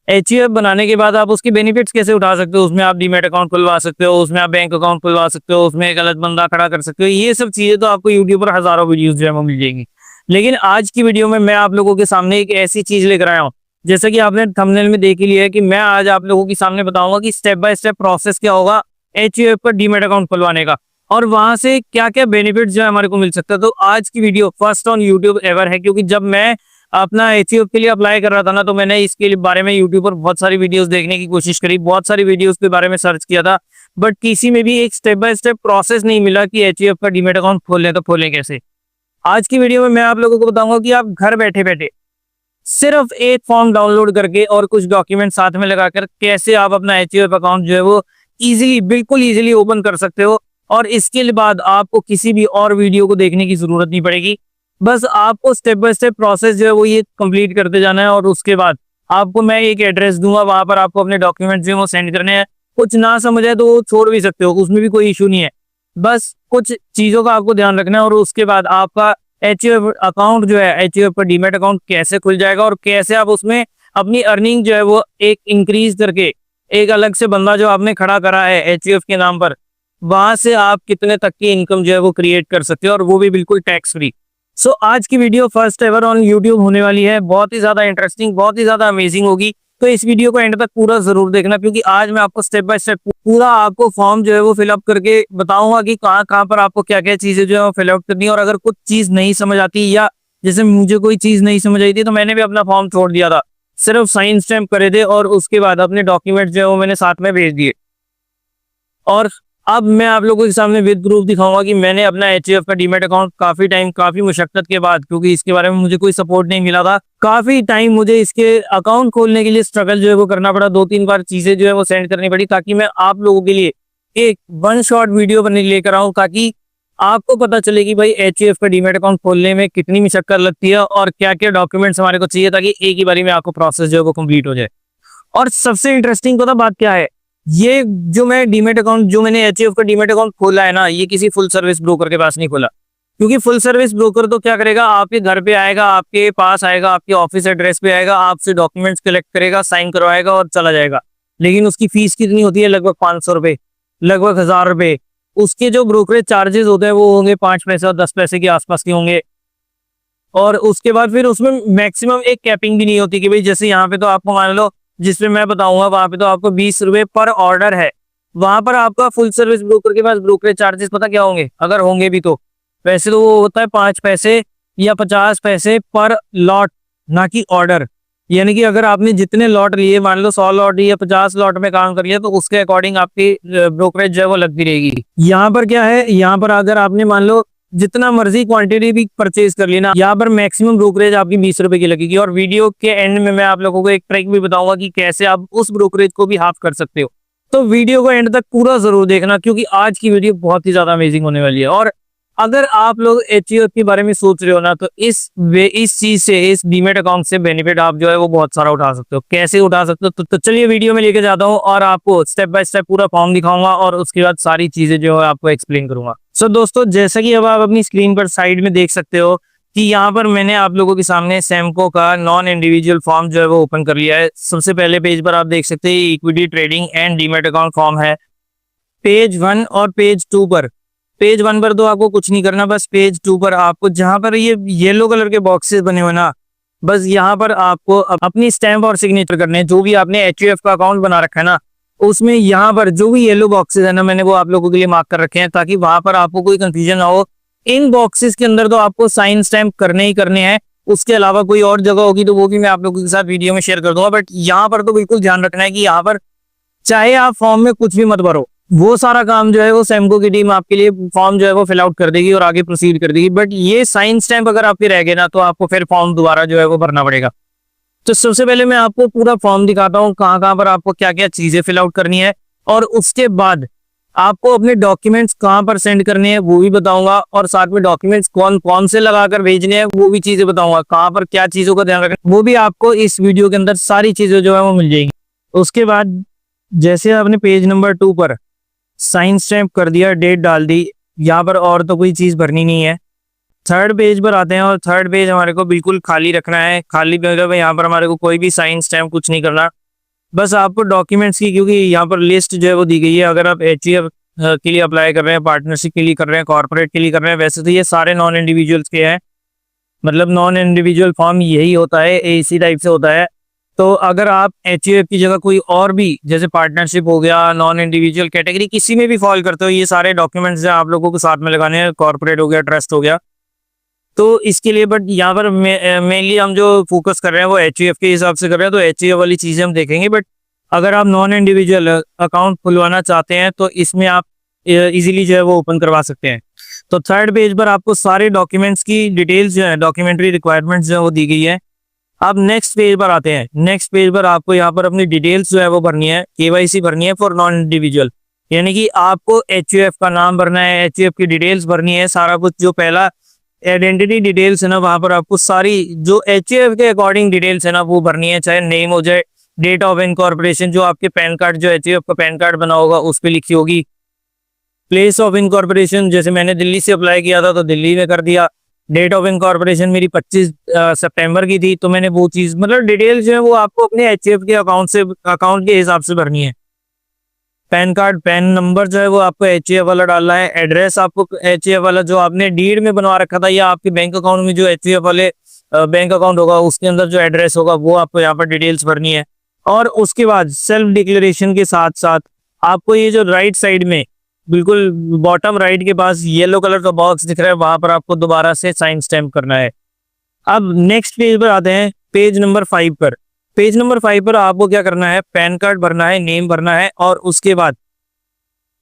HUF बनाने के बाद आप उसकी बेनिफिट्स कैसे उठा सकते हो, उसमें आप डीमैट अकाउंट खुलवा सकते हो, उसमें आप बैंक अकाउंट खुलवा सकते हो, उसमें एक गलत बंदा खड़ा कर सकते हो। ये सब चीजें तो आपको यूट्यूब पर हजारों वीडियोस जो है वो मिल जाएंगी। लेकिन आज की वीडियो में मैं आप लोगों के सामने एक ऐसी चीज लेकर आया हूँ, जैसा कि आपने थंबनेल में देख ही लिया है कि मैं आज आप लोगों के सामने बताऊंगा कि स्टेप बाय स्टेप प्रोसेस क्या होगा एचयूएफ पर डीमैट अकाउंट खुलवाने का, और वहां से क्या क्या बेनिफिट जो है हमारे को मिल सकता है। तो आज की video first on YouTube ever है, क्योंकि जब मैं अपना एचयूएफ के लिए अप्लाई कर रहा था ना, तो मैंने इसके बारे में यूट्यूब पर बहुत सारी वीडियोस देखने की कोशिश करी, बहुत सारी वीडियोस के बारे में सर्च किया था, बट किसी में भी एक स्टेप बाय स्टेप प्रोसेस नहीं मिला कि एचयूएफ का डीमैट अकाउंट खोलें तो खोलें कैसे। आज की वीडियो में मैं आप लोगों को बताऊंगा कि आप घर बैठे बैठे सिर्फ एक फॉर्म डाउनलोड करके और कुछ डॉक्यूमेंट साथ में लगाकर कैसे आप अपना एचयूएफ अकाउंट जो है वो इजीली, बिल्कुल इजीली ओपन कर सकते हो। और इसके बाद आपको किसी भी और वीडियो को देखने की जरूरत नहीं पड़ेगी, बस आपको स्टेप बाय स्टेप प्रोसेस जो है वो ये कंप्लीट करते जाना है। और उसके बाद आपको मैं एक एड्रेस दूंगा, वहां पर आपको अपने डॉक्यूमेंट जो है वो सेंड करने हैं। कुछ ना समझ आए तो वो छोड़ भी सकते हो, उसमें भी कोई इशू नहीं है। बस कुछ चीजों का आपको ध्यान रखना है, और उसके बाद आपका एचयूएफ अकाउंट जो है, एचयूएफ पर डीमैट अकाउंट कैसे खुल जाएगा, और कैसे आप उसमें अपनी अर्निंग जो है वो एक इंक्रीज करके एक अलग से बंदा जो आपने खड़ा करा है एचयूएफ के नाम पर, वहां से आप कितने तक की इनकम जो है वो क्रिएट कर सकते हो, और वो भी बिल्कुल टैक्स फ्री। सो आज की video first ever on YouTube होने वाली है, बहुत ही ज्यादा इंटरेस्टिंग, बहुत ही ज्यादा अमेजिंग होगी। तो इस वीडियो को एंड तक पूरा जरूर देखना, क्योंकि आज मैं आपको स्टेप बाय स्टेप पूरा आपको फॉर्म जो है वो फिलअप करके बताऊंगा कि कहाँ कहाँ पर आपको क्या क्या चीजें जो है वो फिलअप करनी है। और अगर कुछ चीज नहीं समझ आती, या जैसे मुझे कोई चीज नहीं समझ आई थी, तो मैंने भी अपना फॉर्म छोड़ दिया था, सिर्फ साइन स्टैम्प करे थे और उसके बाद अपने डॉक्यूमेंट जो है वो मैंने साथ में भेज दिए। और अब मैं आप लोगों के सामने विद प्रूफ दिखाऊंगा कि मैंने अपना एचयूएफ का डीमैट अकाउंट काफी टाइम, काफी मुशक्कत के बाद, क्योंकि इसके बारे में मुझे कोई सपोर्ट नहीं मिला था, काफी टाइम मुझे इसके अकाउंट खोलने के लिए स्ट्रगल जो है वो करना पड़ा, 2-3 बार चीजें जो है वो सेंड करनी पड़ी, ताकि मैं आप लोगों के लिए एक वन शॉट वीडियो बने लेकर आऊं, ताकि आपको पता चले कि भाई एचयूएफ का डीमैट अकाउंट खोलने में कितनी मुशक्कत लगती है और क्या क्या डॉक्यूमेंट्स हमारे को चाहिए, ताकि एक ही बारी में आपको प्रोसेस जो है वो कंप्लीट हो जाए। और सबसे इंटरेस्टिंग पता बात क्या है, ये जो मैं डीमैट अकाउंट, जो मैंने एचयूएफ का डीमैट अकाउंट खोला है ना, ये किसी फुल सर्विस ब्रोकर के पास नहीं खोला। क्योंकि फुल सर्विस ब्रोकर तो क्या करेगा, आपके घर पे आएगा, आपके पास आएगा, आपके ऑफिस एड्रेस पे आएगा, आपसे डॉक्यूमेंट्स कलेक्ट करेगा, साइन करवाएगा और चला जाएगा। लेकिन उसकी फीस कितनी होती है, लगभग 500 रुपए, लगभग 1000 रुपए। उसके जो ब्रोकरेज चार्जेस होते हैं वो होंगे 5 पैसे और 10 पैसे के आसपास के होंगे। और उसके बाद फिर उसमें मैक्सिमम एक कैपिंग भी नहीं होती कि भाई जैसे यहाँ पे तो आपको मान लो, जिसमें मैं बताऊंगा वहां पे तो आपको 20 रुपए पर ऑर्डर है, वहां पर आपका फुल सर्विस ब्रोकर के पास ब्रोकरेज चार्जेस पता क्या होंगे, अगर होंगे भी तो वैसे तो वो होता है 5 पैसे या 50 पैसे पर लॉट, ना कि ऑर्डर। यानी कि अगर आपने जितने लॉट लिए, मान लो 100 लॉट या 50 लॉट में काम कर लिया, तो उसके अकॉर्डिंग आपकी ब्रोकरेज जो है वो लगती रहेगी। यहाँ पर क्या है, यहाँ पर अगर आपने मान लो जितना मर्जी क्वांटिटी भी परचेज कर लेना, यहाँ पर मैक्सिमम ब्रोकरेज आपकी 20 रुपए की लगेगी। और वीडियो के एंड में मैं आप लोगों को एक ट्रिक भी बताऊंगा कि कैसे आप उस ब्रोकरेज को भी हाफ कर सकते हो। तो वीडियो को एंड तक पूरा जरूर देखना, क्योंकि आज की वीडियो बहुत ही ज्यादा अमेजिंग होने वाली है। और अगर आप लोग एचयूएफ के बारे में सोच रहे हो ना, तो इस चीज से, इस डीमैट अकाउंट से बेनिफिट आप जो है वो बहुत सारा उठा सकते हो। कैसे उठा सकते हो, तो चलिए वीडियो में लेके जाता हूँ और आपको स्टेप बाय स्टेप पूरा फॉर्म दिखाऊंगा, और उसके बाद सारी चीजें जो है आपको एक्सप्लेन करूंगा। सो दोस्तों, जैसा कि अब आप अपनी स्क्रीन पर साइड में देख सकते हो कि यहाँ पर मैंने आप लोगों के सामने सैमको का नॉन इंडिविजुअल फॉर्म जो है वो ओपन कर लिया है। सबसे पहले पेज पर आप देख सकते हैं equity trading and demat account form है। पेज 1 और पेज 2 पर, पेज 1 पर तो आपको कुछ नहीं करना, बस पेज 2 पर आपको जहां पर ये येलो कलर के बॉक्सेस बने हुए ना, बस यहाँ पर आपको अपनी स्टैम्प और सिग्नेचर करने हैं। जो भी आपने एचयूएफ का अकाउंट बना रखा है ना, उसमें यहाँ पर जो भी येलो बॉक्सेस है ना, मैंने वो आप लोगों के लिए मार्क कर रखे हैं, ताकि वहां पर आपको कोई कंफ्यूजन ना हो। इन बॉक्सेस के अंदर तो आपको साइन स्टैम्प करने ही करने हैं, उसके अलावा कोई और जगह होगी तो वो भी मैं आप लोगों के साथ वीडियो में शेयर कर दूंगा। बट यहाँ पर तो बिल्कुल ध्यान रखना है कि यहाँ पर चाहे आप फॉर्म में कुछ भी मत भरो, वो सारा काम जो है वो सैमको की टीम आपके लिए फॉर्म जो है वो फिल आउट कर देगी और आगे प्रोसीड कर देगी। बट ये साइन स्टैम्प अगर आपके रह गए ना, तो आपको फिर फॉर्म दोबारा जो है वो भरना पड़ेगा। तो सबसे पहले मैं आपको पूरा फॉर्म दिखाता हूँ, कहाँ कहाँ पर आपको क्या क्या चीजें फिल आउट करनी है, और उसके बाद आपको अपने डॉक्यूमेंट्स कहाँ पर सेंड करने हैं वो भी बताऊंगा, और साथ में डॉक्यूमेंट्स कौन कौन से लगाकर भेजने हैं वो भी चीजें बताऊंगा, कहाँ पर क्या चीजों का ध्यान रखना वो भी आपको इस वीडियो के अंदर सारी चीजें जो है वो मिल जाएगी। उसके बाद जैसे आपने पेज नंबर 2 पर साइन स्टैम्प कर दिया, डेट डाल दी, यहाँ पर और तो कोई चीज भरनी नहीं है। थर्ड पेज पर आते हैं, और थर्ड पेज हमारे को बिल्कुल खाली रखना है। खाली मतलब यहाँ पर हमारे को कोई भी साइन स्टैम्प कुछ नहीं करना। बस आपको डॉक्यूमेंट्स की, क्योंकि यहाँ पर लिस्ट जो है वो दी गई है। अगर आप एचईएफ के लिए अप्लाई कर रहे हैं, पार्टनरशिप के लिए कर रहे हैं, कॉर्पोरेट के लिए कर रहे हैं, वैसे तो ये सारे नॉन इंडिविजुअल्स के हैं। मतलब नॉन इंडिविजुअल फॉर्म यही होता है, इसी टाइप से होता है। तो अगर आप एचयूएफ की जगह कोई और भी, जैसे पार्टनरशिप हो गया, नॉन इंडिविजुअल कैटेगरी, किसी में भी फॉल करते हो, ये सारे डॉक्यूमेंट्स जो आप लोगों को साथ में लगाने हैं। कॉर्पोरेट हो गया, ट्रस्ट हो गया, तो इसके लिए। बट यहाँ पर मेनली हम जो फोकस कर रहे हैं वो एचयूएफ के हिसाब से कर रहे हैं, तो एचयूएफ वाली चीजें हम देखेंगे। बट अगर आप नॉन इंडिविजुअल अकाउंट खुलवाना चाहते हैं तो इसमें आप इजीली जो है वो ओपन करवा सकते हैं। तो थर्ड पेज पर आपको सारे डॉक्यूमेंट्स की डिटेल्स जो है, डॉक्यूमेंट्री रिक्वायरमेंट्स जो है वो दी गई है। आप नेक्स्ट पेज पर आते हैं। नेक्स्ट पेज पर आपको यहाँ पर अपनी डिटेल्स जो है वो भरनी है, केवाईसी भरनी है फॉर नॉन इंडिविजुअल। यानी कि आपको एचयूएफ का नाम भरना है, एचयूएफ की डिटेल्स भरनी है, सारा कुछ। जो पहला आइडेंटिटी डिटेल्स है ना, वहां पर आपको सारी जो एचयूएफ के अकॉर्डिंग डिटेल्स है ना वो भरनी है। चाहे नेम हो जाए, डेट ऑफ इनकॉर्पोरेशन, जो आपके पैन कार्ड, जो एचयूएफ का पैन कार्ड बना होगा उस पर लिखी होगी। प्लेस ऑफ इनकॉर्पोरेशन, जैसे मैंने दिल्ली से अप्लाई किया था तो दिल्ली में कर दिया। डेट ऑफ इनकॉर्पोरेशन मेरी 25 सितंबर की थी, तो मैंने वो चीज, मतलब डिटेल्स जो है वो आपको अपने एचयूएफ के अकाउंट के हिसाब से भरनी है। पैन कार्ड, पैन नंबर जो है वो आपको एचयूएफ वाला डालना है। एड्रेस आपको एचयूएफ वाला जो आपने डीड में बनवा रखा था, या आपके बैंक अकाउंट में जो एचयूएफ वाले बैंक अकाउंट होगा उसके अंदर जो एड्रेस होगा वो आपको यहाँ पर डिटेल्स भरनी है। और उसके बाद सेल्फ डिक्लेरेशन के साथ साथ आपको ये जो राइट साइड में बिल्कुल बॉटम राइट के पास येलो कलर का बॉक्स दिख रहा है, वहां पर आपको दोबारा से साइन स्टैम्प करना है। अब नेक्स्ट पेज पर आते हैं, पेज नंबर 5 पर। पेज नंबर 5 पर आपको क्या करना है, पैन कार्ड भरना है, नेम भरना है, और उसके बाद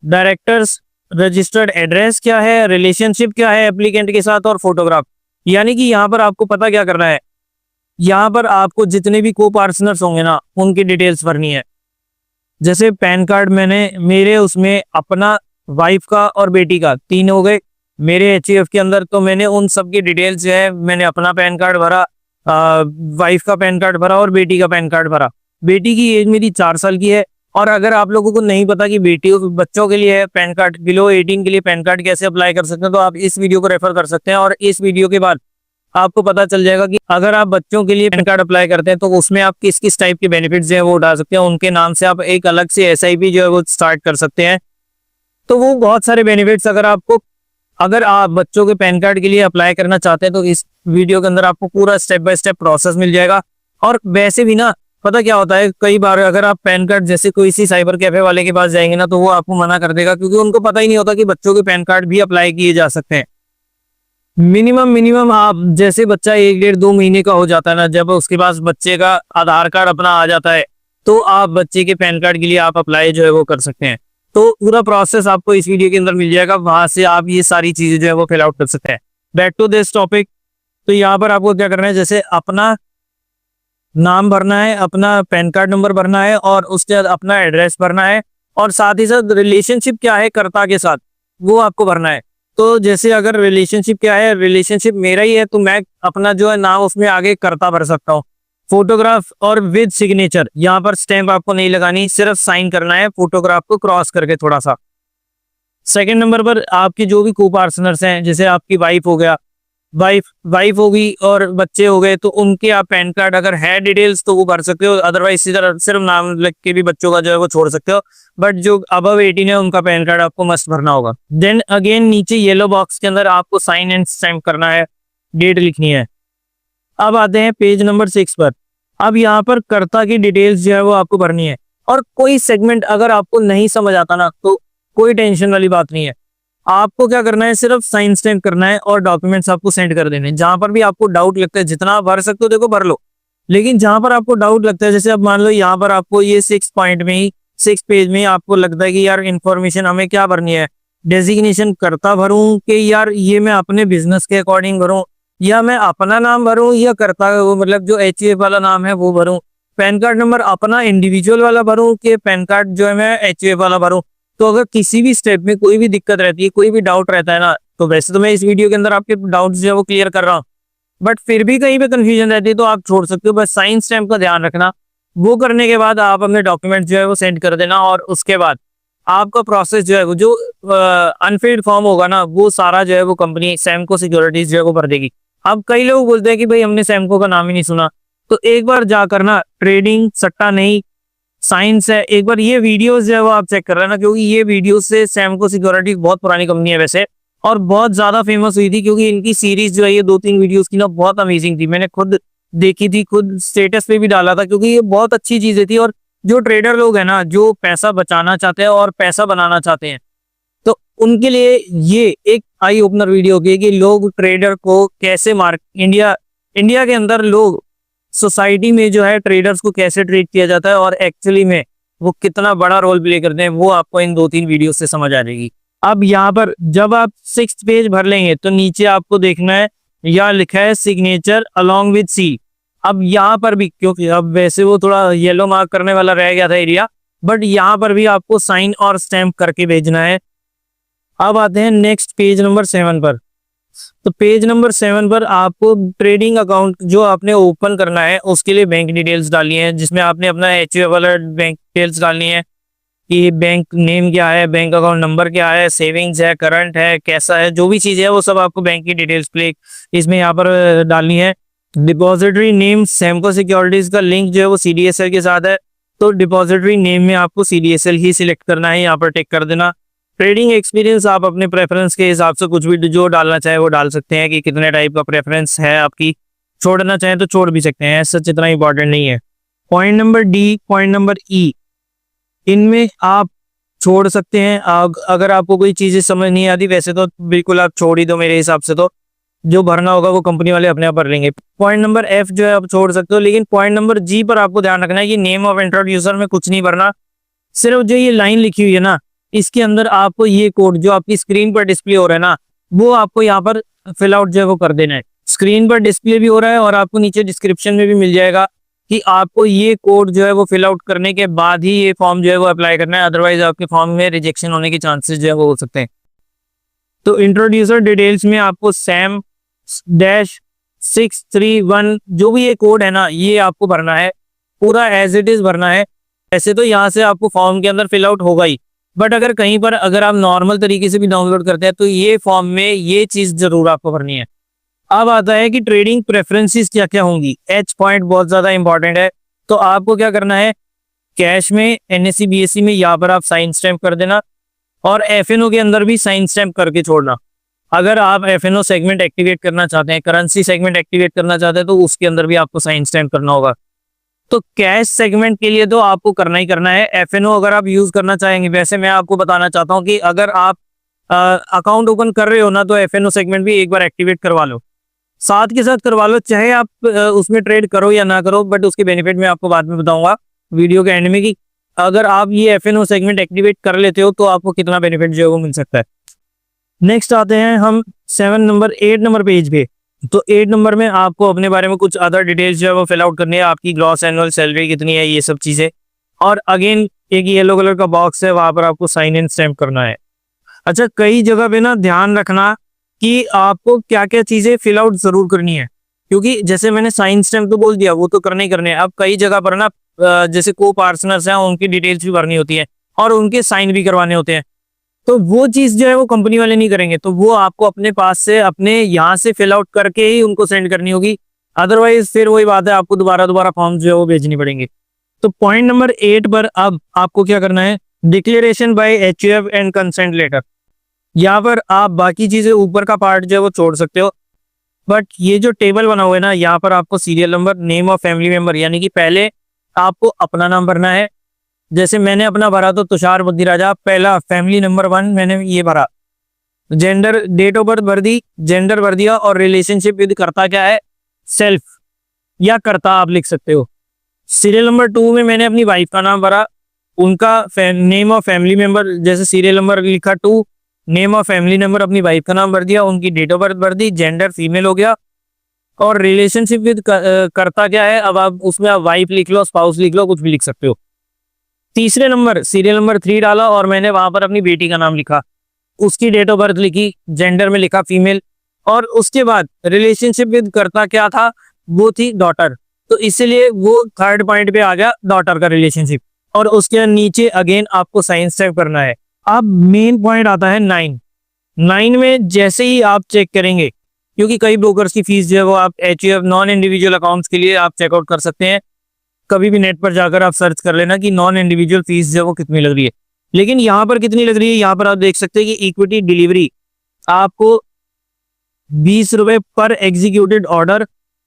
डायरेक्टर्स रजिस्टर्ड एड्रेस क्या है, रिलेशनशिप क्या है एप्लीकेंट के साथ, और फोटोग्राफ। यानी कि यहाँ पर आपको पता क्या करना है, यहाँ पर आपको जितने भी को पार्टनर्स होंगे ना उनकी डिटेल्स भरनी है। जैसे पैन कार्ड मैंने, मेरे उसमें अपना, वाइफ का और बेटी का, 3 हो गए मेरे एचयूएफ के अंदर। तो मैंने उन सब की डिटेल्स जो है, मैंने अपना पैन कार्ड भरा, वाइफ का पैन कार्ड भरा और बेटी का पैन कार्ड भरा। बेटी की एज मेरी 4 साल की है। और अगर आप लोगों को नहीं पता कि बेटियों, बच्चों के लिए है पैन कार्ड, बिलो 18 के लिए पैन कार्ड कैसे अप्लाई कर सकते हैं, तो आप इस वीडियो को रेफर कर सकते हैं। और इस वीडियो के बाद आपको पता चल जाएगा कि अगर आप बच्चों के लिए पैन कार्ड अप्लाई करते हैं तो उसमें आप किस किस टाइप के बेनिफिट्स जो है वो उठा सकते हैं। उनके नाम से आप एक अलग से एसआईपी जो है वो स्टार्ट कर सकते हैं। तो वो बहुत सारे बेनिफिट्स, अगर आप बच्चों के पैन कार्ड के लिए अप्लाई करना चाहते हैं तो इस वीडियो के अंदर आपको पूरा स्टेप बाय स्टेप प्रोसेस मिल जाएगा। और वैसे भी ना, पता क्या होता है, कई बार अगर आप पैन कार्ड, जैसे कोई सी साइबर कैफे वाले के पास जाएंगे ना, तो वो आपको मना कर देगा, क्योंकि उनको पता ही नहीं होता कि बच्चों के पैन कार्ड भी अप्लाई किए जा सकते हैं। मिनिमम आप, जैसे बच्चा 1-1.5-2 महीने का हो जाता है ना, जब उसके पास बच्चे का आधार कार्ड अपना आ जाता है, तो आप बच्चे के पैन कार्ड के लिए आप अप्लाई जो है वो कर सकते हैं। तो पूरा प्रोसेस आपको इस वीडियो के अंदर मिल जाएगा, वहां से आप ये सारी चीजें जो है वो फिल आउट कर सकते हैं। Back to this topic. तो यहाँ पर आपको क्या करना है, जैसे अपना नाम भरना है, अपना पैन कार्ड नंबर भरना है, और उसके बाद अपना एड्रेस भरना है, और साथ ही साथ रिलेशनशिप क्या है कर्ता के साथ वो आपको भरना है। तो जैसे अगर रिलेशनशिप क्या है, रिलेशनशिप मेरा ही है, तो मैं अपना जो है नाम उसमें आगे कर्ता भर सकता हूँ। फोटोग्राफ और विद सिग्नेचर, यहाँ पर स्टैंप आपको नहीं लगानी, सिर्फ साइन करना है फोटोग्राफ को क्रॉस करके थोड़ा सा। सेकंड नंबर पर आपके जो भी को पार्टनर्स हैं, जैसे आपकी वाइफ हो गया, वाइफ होगी और बच्चे हो गए, तो उनके आप पैन कार्ड अगर है डिटेल्स तो वो भर सकते हो। अदरवाइज सिर्फ नाम लिख के भी बच्चों का जो है वो छोड़ सकते हो। बट जो अबव 18 है उनका पैन कार्ड आपको मस्ट भरना होगा। देन अगेन नीचे येलो बॉक्स के अंदर आपको साइन एंड स्टैम्प करना है, डेट लिखनी है। अब आते हैं पेज नंबर 6 पर। अब यहाँ पर कर्ता की डिटेल्स जो है वो आपको भरनी है। और कोई सेगमेंट अगर आपको नहीं समझ आता ना, तो कोई टेंशन वाली बात नहीं है। आपको क्या करना है, सिर्फ साइन स्टैम्प करना है और डॉक्यूमेंट्स आपको सेंड कर देने। जहां पर भी आपको डाउट लगता है, जितना आप भर सकते हो देखो भर लो, लेकिन जहां पर आपको डाउट लगता है, जैसे अब मान लो यहाँ पर आपको ये 6 पॉइंट में ही, 6 पेज में आपको लगता है कि यार इन्फॉर्मेशन हमें क्या भरनी है, डेजिग्नेशन करता भरूं कि यार ये मैं अपने बिजनेस के अकॉर्डिंग भरूं, या मैं अपना नाम भरूं, या करता मतलब जो एचयूएफ वाला नाम है वो भरूं, पैन कार्ड नंबर अपना इंडिविजुअल वाला भरूं कि पैन कार्ड जो है मैं एचयूएफ वाला भरूं। तो अगर किसी भी स्टेप में कोई भी दिक्कत रहती है, कोई भी डाउट रहता है ना, तो वैसे तो मैं इस वीडियो के अंदर आपके डाउट्स जो है वो क्लियर कर रहा हूँ, बट फिर भी कहीं पे कंफ्यूजन रहती है तो आप छोड़ सकते हो। बस साइन स्टैम्प का ध्यान रखना। वो करने के बाद आप अपने डॉक्यूमेंट जो है वो सेंड कर देना, और उसके बाद आपका प्रोसेस जो है वो, जो अनफिल्ड फॉर्म होगा ना, वो सारा जो है वो कंपनी सैमको सिक्योरिटीज जो है वो भर देगी। अब कई लोग बोलते हैं कि भाई हमने सैमको का नाम ही नहीं सुना, तो एक बार जाकर ना, ट्रेडिंग सट्टा नहीं, साइंस है। एक बार ये वीडियोस जो है वो आप चेक कर रहे हैं ना, क्योंकि ये वीडियोस से सैमको सिक्योरिटी बहुत पुरानी कंपनी है वैसे, और बहुत ज्यादा फेमस हुई थी क्योंकि इनकी सीरीज जो है ये 2-3 वीडियोस की ना बहुत अमेजिंग थी। मैंने खुद देखी थी, खुद स्टेटस पे भी डाला था, क्योंकि ये बहुत अच्छी चीजें थी। और जो ट्रेडर लोग हैं ना, जो पैसा बचाना चाहते हैं और पैसा बनाना चाहते हैं, तो उनके लिए ये एक आई ओपनर वीडियो होगी कि लोग ट्रेडर को कैसे इंडिया के अंदर लोग सोसाइटी में जो है ट्रेडर्स को कैसे ट्रीट किया जाता है और एक्चुअली में वो कितना बड़ा रोल प्ले करते हैं, वो आपको इन 2-3 वीडियो से समझ आ जाएगी। अब यहाँ पर जब आप 6th पेज भर लेंगे तो नीचे आपको देखना है, यहाँ लिखा है सिग्नेचर अलोंग विद सी। अब यहाँ पर भी, क्योंकि अब वैसे वो थोड़ा येलो मार्क करने वाला रह गया था एरिया, बट यहाँ पर भी आपको साइन और स्टैम्प करके भेजना है। अब आते हैं नेक्स्ट पेज नंबर 7 पर। तो पेज नंबर 7 पर आपको ट्रेडिंग अकाउंट जो आपने ओपन करना है उसके लिए बैंक डिटेल्स डालनी है, जिसमें आपने अपना एचयूएफ वाला बैंक डिटेल्स डालनी है कि बैंक नेम क्या है, बैंक अकाउंट नंबर क्या है, सेविंग्स है, करंट है, कैसा है, जो भी चीज़ है वो सब आपको बैंक की डिटेल्स प्ले इसमें यहाँ पर डालनी है। डिपॉजिटरी नेम सैमको सिक्योरिटीज का लिंक जो है वो सीडीएसएल के साथ है, तो डिपॉजिटरी नेम में आपको सीडीएसएल ही सिलेक्ट करना है, यहाँ पर टिक कर देना। ट्रेडिंग एक्सपीरियंस आप अपने प्रेफरेंस के हिसाब से कुछ भी जो डालना चाहे वो डाल सकते हैं कि कितने टाइप का प्रेफरेंस है आपकी, छोड़ना चाहें तो छोड़ भी सकते हैं, सच इतना इंपॉर्टेंट नहीं है। Point number D, point number ई, इनमें आप छोड़ सकते हैं। अगर आपको कोई चीजें समझ नहीं आती वैसे तो बिल्कुल आप छोड़ ही दो, मेरे हिसाब से तो जो भरना होगा वो कंपनी वाले अपने आप भर लेंगे। पॉइंट नंबर एफ जो है आप छोड़ सकते हो, लेकिन पॉइंट नंबर जी पर आपको ध्यान रखना है कि नेम ऑफ इंट्रोड्यूसर में कुछ नहीं भरना, सिर्फ जो ये लाइन लिखी हुई है ना इसके अंदर आपको ये कोड जो आपकी स्क्रीन पर डिस्प्ले हो रहा है ना वो आपको यहाँ पर फिल आउट जो है वो कर देना है। स्क्रीन पर डिस्प्ले भी हो रहा है और आपको नीचे डिस्क्रिप्शन में भी मिल जाएगा कि आपको ये कोड जो है वो फिल आउट करने के बाद ही ये फॉर्म जो है वो अप्लाई करना है, अदरवाइज आपके फॉर्म में रिजेक्शन होने के चांसेस जो है वो हो सकते हैं। तो इंट्रोड्यूसर डिटेल्स में आपको सैम डैश 631 जो भी ये कोड है ना ये आपको भरना है, पूरा एज इट इज भरना है। ऐसे तो यहाँ से आपको फॉर्म के अंदर फिल आउट होगा ही, बट अगर कहीं पर अगर आप नॉर्मल तरीके से भी डाउनलोड करते हैं तो ये फॉर्म में ये चीज जरूर आपको भरनी है। अब आता है कि ट्रेडिंग प्रेफरेंसेस क्या क्या होंगी। एच पॉइंट बहुत ज्यादा इंपॉर्टेंट है, तो आपको क्या करना है, कैश में, एनएससी बीएससी में यहाँ पर आप साइन स्टैम्प कर देना और एफएनओ के अंदर भी साइन स्टैम्प करके छोड़ना। अगर आप एफएनओ सेगमेंट एक्टिवेट करना चाहते हैं, करेंसी सेगमेंट एक्टिवेट करना चाहते हैं, तो उसके अंदर भी आपको साइन स्टैम्प करना होगा। तो कैश सेगमेंट के लिए तो आपको करना ही करना है। एफएनओ अगर आप यूज करना चाहेंगे, वैसे मैं आपको बताना चाहता हूँ कि अगर आप अकाउंट ओपन कर रहे हो ना तो एफएनओ सेगमेंट भी एक बार एक्टिवेट करवा लो, साथ के साथ करवा लो, चाहे आप उसमें ट्रेड करो या ना करो, बट उसके बेनिफिट मैं आपको बाद में बताऊंगा वीडियो के एंड में कि अगर आप ये एफएनओ सेगमेंट एक्टिवेट कर लेते हो तो आपको कितना बेनिफिट जो है वो मिल सकता है। नेक्स्ट आते हैं हम 8 नंबर पेज पे। तो 8 नंबर में आपको अपने बारे में कुछ अदर डिटेल्स जो है वो फिल आउट करनी है, आपकी ग्रॉस एनुअल सैलरी कितनी है, ये सब चीजें। और अगेन एक येलो कलर का बॉक्स है, वहां पर आपको साइन इन स्टैम्प करना है। अच्छा, कई जगह पे ना ध्यान रखना कि आपको क्या क्या चीजें फिल आउट जरूर करनी है, क्योंकि जैसे मैंने साइन स्टैम्प तो बोल दिया वो तो करने ही करने हैं। अब कई जगह पर ना जैसे को पार्टनर्स हैं उनकी डिटेल्स भी भरनी होती है और उनके साइन भी करवाने होते हैं, तो वो चीज जो है वो कंपनी वाले नहीं करेंगे, तो वो आपको अपने पास से अपने यहाँ से फिल आउट करके ही उनको सेंड करनी होगी, अदरवाइज फिर वही बात है, आपको दोबारा फॉर्म जो है वो भेजनी पड़ेंगे। तो पॉइंट नंबर 8 पर अब आपको क्या करना है, declaration by HUF and consent letter. यहाँ पर आप बाकी चीजें ऊपर का पार्ट जो है वो छोड़ सकते हो, बट ये जो टेबल बना हुआ है ना यहाँ पर आपको serial number, name of family member, यानी कि पहले आपको अपना नाम भरना है। जैसे मैंने अपना भरा तो तुषार बुद्धिराजा, पहला फैमिली नंबर 1 मैंने ये भरा। जेंडर, डेट ऑफ बर्थ भर दी, जेंडर भर दिया, और रिलेशनशिप विद करता क्या है, सेल्फ या करता आप लिख सकते हो। सीरियल नंबर 2 में मैंने अपनी वाइफ का नाम भरा, उनका नेम ऑफ फैमिली मेंबर, जैसे सीरियल नंबर लिखा 2, नेम ऑफ फैमिली नंबर अपनी वाइफ का नाम भर दिया, उनकी डेट ऑफ बर्थ भर दी, जेंडर फीमेल हो गया, और रिलेशनशिप विद करता क्या है, अब आप उसमें आप वाइफ लिख लो, स्पाउस लिख लो, कुछ भी लिख सकते हो। तीसरे नंबर सीरियल नंबर 3 डाला और मैंने वहां पर अपनी बेटी का नाम लिखा, उसकी डेट ऑफ बर्थ लिखी, जेंडर में लिखा फीमेल, और उसके बाद रिलेशनशिप विद करता क्या था, वो थी डॉटर, तो इसलिए वो थर्ड पॉइंट पे आ गया डॉटर का रिलेशनशिप, और उसके नीचे अगेन आपको साइन स्टैम्प करना है। अब मेन पॉइंट आता है 9 में जैसे ही आप चेक करेंगे, क्योंकि कई ब्रोकर्स की फीस जो है वो आप एचयूएफ नॉन इंडिविजुअल अकाउंट्स के लिए आप चेकआउट कर सकते हैं, कभी भी नेट पर जाकर आप सर्च कर लेना कि नॉन इंडिविजुअल फीस जो है वो कितनी लग रही है। लेकिन यहाँ पर कितनी लग रही है, यहाँ पर आप देख सकते हैं कि इक्विटी डिलीवरी आपको 20 रुपए पर एग्जीक्यूटेड ऑर्डर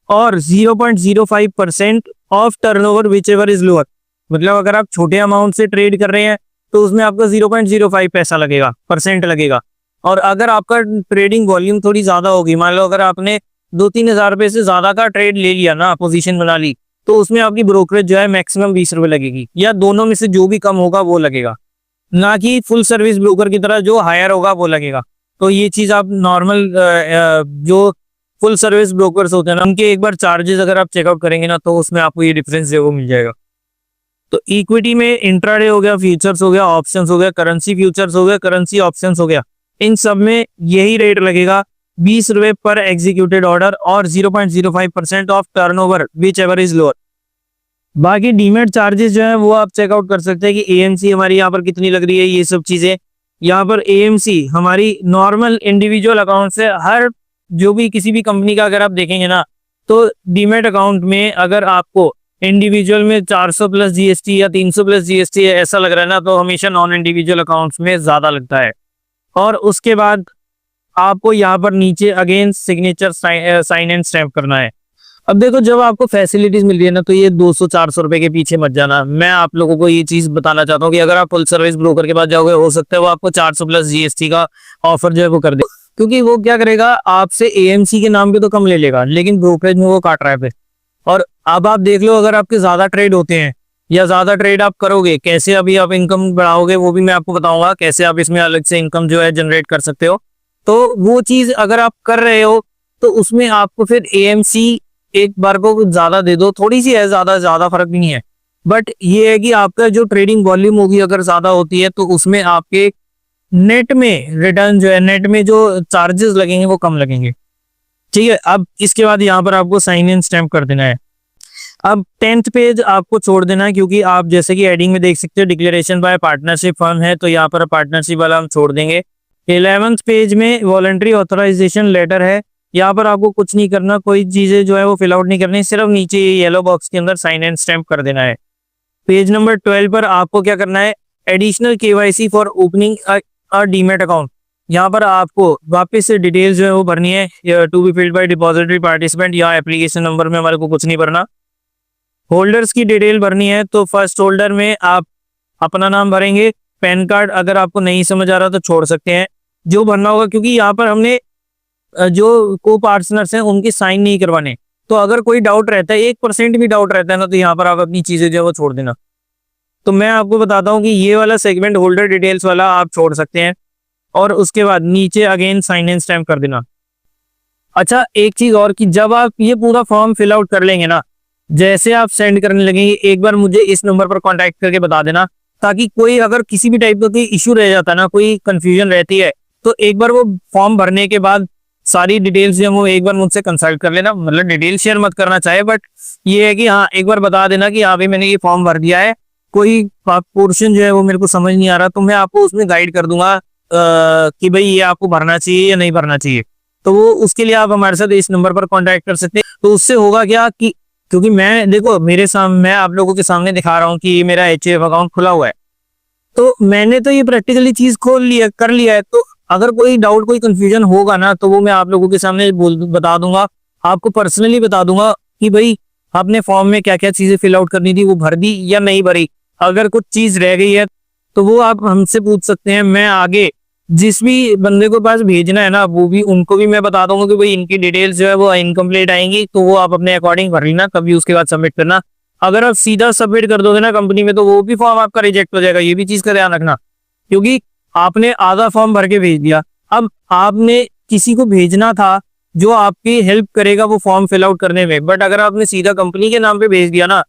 और 0.05% of turnover which ever is lower. मतलब अगर आप छोटे अमाउंट से ट्रेड कर रहे हैं तो उसमें आपका 0.05 पैसा लगेगा, परसेंट लगेगा। और अगर आपका ट्रेडिंग वॉल्यूम थोड़ी ज्यादा होगी, मान लो अगर आपने 2-3 हजार रुपए से ज्यादा का ट्रेड ले लिया ना, पोजीशन बना ली, तो उसमें आपकी ब्रोकरेज जो है मैक्सिमम 20 रुपए लगेगी, या दोनों में से जो भी कम होगा वो लगेगा, ना कि फुल सर्विस ब्रोकर की तरह जो हायर होगा वो लगेगा। तो ये चीज आप नॉर्मल जो फुल सर्विस ब्रोकर्स होते हैं ना, उनके एक बार चार्जेस अगर आप चेकआउट करेंगे ना, तो उसमें आपको ये डिफरेंस जो वो मिल जाएगा। तो इक्विटी में इंट्राडे हो गया, फ्यूचर्स हो गया, ऑप्शंस हो गया, करेंसी फ्यूचर्स हो गया, करेंसी ऑप्शंस हो गया, इन सब में यही रेट लगेगा 20 रुपए पर एग्जीक्यूटेड ऑर्डर और 0.05% of turnover which ever is lower. बाकी डीमेट चार्जेस जो है वो आप चेकआउट कर सकते हैं कि एएमसी हमारी यहाँ पर कितनी लग रही है, ये सब चीजें। यहाँ पर एएमसी हमारी नॉर्मल इंडिविजुअल अकाउंट से हर जो भी किसी भी कंपनी का अगर आप देखेंगे ना, तो डीमेट अकाउंट में अगर आपको इंडिविजुअल में 400 प्लस जीएसटी या 300 प्लस जीएसटी ऐसा लग रहा है ना, तो हमेशा नॉन इंडिविजुअल अकाउंट्स में ज्यादा लगता है। और उसके बाद आपको यहाँ पर नीचे again signature sign and stamp करना है। अब देखो, जब आपको फैसिलिटीज मिल रही है ना, तो ये 200-400 रुपए के पीछे मत जाना। मैं आप लोगों को ये चीज बताना चाहता हूँ कि अगर आप फुल सर्विस ब्रोकर के पास जाओगे, हो सकता है वो आपको 400 प्लस जीएसटी का ऑफर जो है वो कर दे, क्योंकि वो क्या करेगा, आपसे एएमसी के नाम पे तो कम ले लेगा, लेकिन ब्रोकरेज में वो काट रहा है पे। और अब आप देख लो, अगर आपके ज्यादा ट्रेड होते हैं या ज्यादा ट्रेड आप करोगे, कैसे अभी आप इनकम बढ़ाओगे वो भी मैं आपको बताऊंगा, कैसे आप इसमें अलग से इनकम जो है जनरेट कर सकते हो। तो वो चीज अगर आप कर रहे हो तो उसमें आपको फिर एएमसी एक बार को ज्यादा दे दो, थोड़ी सी है, ज्यादा फर्क नहीं है, बट ये है कि आपका जो ट्रेडिंग वॉल्यूम होगी अगर ज्यादा होती है, तो उसमें आपके नेट में रिटर्न जो है, नेट में जो चार्जेस लगेंगे वो कम लगेंगे। ठीक है, अब इसके बाद यहाँ पर आपको साइन इन स्टैम्प कर देना है। अब 10th पेज आपको छोड़ देना है, क्योंकि आप जैसे कि हेडिंग में देख सकते हो डिक्लेरेशन बाय पार्टनरशिप फर्म है, तो यहाँ पर पार्टनरशिप वाला हम छोड़ देंगे। 11th पेज में वॉलंटरी ऑथराइजेशन लेटर है, यहाँ पर आपको कुछ नहीं करना, कोई चीजें जो है वो फिल आउट नहीं करनी, सिर्फ नीचे ये येलो बॉक्स के अंदर साइन एंड स्टैम्प कर देना है। पेज नंबर 12 पर आपको क्या करना है, additional KYC for opening a demat account. यहाँ पर आपको वापस से डिटेल्स जो है वो भरनी है, to be filled by depository participant, या एप्लीकेशन नंबर में हमारे को कुछ नहीं भरना। होल्डर्स की डिटेल भरनी है, तो फर्स्ट होल्डर में आप अपना नाम भरेंगे, पैन कार्ड अगर आपको नहीं समझ आ रहा तो छोड़ सकते हैं, जो भरना होगा, क्योंकि यहाँ पर हमने जो को पार्टनर्स हैं उनके साइन नहीं करवाने। तो अगर कोई डाउट रहता है, 1% भी डाउट रहता है ना, तो यहाँ पर आप अपनी चीजें जो है वो छोड़ देना। तो मैं आपको बताता हूँ कि ये वाला सेगमेंट होल्डर डिटेल्स वाला आप छोड़ सकते हैं, और उसके बाद नीचे अगेन साइन एंड स्टैम्प कर देना। अच्छा, एक चीज और कि जब आप ये पूरा फॉर्म फिल आउट कर लेंगे ना, जैसे आप सेंड करने लगेंगे, एक बार मुझे इस नंबर पर कांटेक्ट करके बता देना, ताकि कोई अगर किसी भी टाइप का कोई इश्यू रह जाता है ना, कोई कंफ्यूजन रहती है, तो एक बार वो फॉर्म भरने के बाद सारी डिटेल्स जो वो एक बार मुझसे कंसल्ट कर लेना। मतलब डिटेल शेयर मत करना चाहे, बट ये है कि हाँ, एक बार बता देना कि हाँ भाई मैंने ये फॉर्म भर दिया है, कोई पोर्शन जो है वो मेरे को समझ नहीं आ रहा, तो मैं आपको उसमें गाइड कर दूंगा कि भाई ये आपको भरना चाहिए या नहीं भरना चाहिए। तो वो उसके लिए आप हमारे साथ इस नंबर पर कांटेक्ट कर सकते हैं। तो उससे होगा क्या कि, क्योंकि मैं देखो मेरे सामने, मैं आप लोगों के सामने दिखा रहा हूँ कि मेरा एचएफ अकाउंट खुला हुआ है, तो मैंने तो ये प्रैक्टिकली चीज खोल लिया, कर लिया है। तो अगर कोई डाउट, कोई कंफ्यूजन होगा ना, तो वो मैं आप लोगों के सामने बता दूंगा, आपको पर्सनली बता दूंगा कि भाई आपने फॉर्म में क्या क्या चीजें फिल आउट करनी थी वो भर दी या नहीं भरी। अगर कुछ चीज रह गई है तो वो आप हमसे पूछ सकते हैं। मैं आगे जिस भी बंदे को पास भेजना है ना, वो भी उनको भी मैं बता दूंगा कि भाई इनकी डिटेल्स जो है वो इनकम्प्लीट आएंगी, तो वो आप अपने अकॉर्डिंग भर लेना, कभी उसके बाद सबमिट करना। अगर आप सीधा सबमिट कर दोगे ना कंपनी में, तो वो भी फॉर्म आपका रिजेक्ट हो जाएगा, ये भी चीज का ध्यान रखना, क्योंकि आपने आधा फॉर्म भर के भेज दिया। अब आपने किसी को भेजना था जो आपकी हेल्प करेगा वो फॉर्म फिल आउट करने में, बट अगर आपने सीधा कंपनी के नाम पे भेज दिया ना,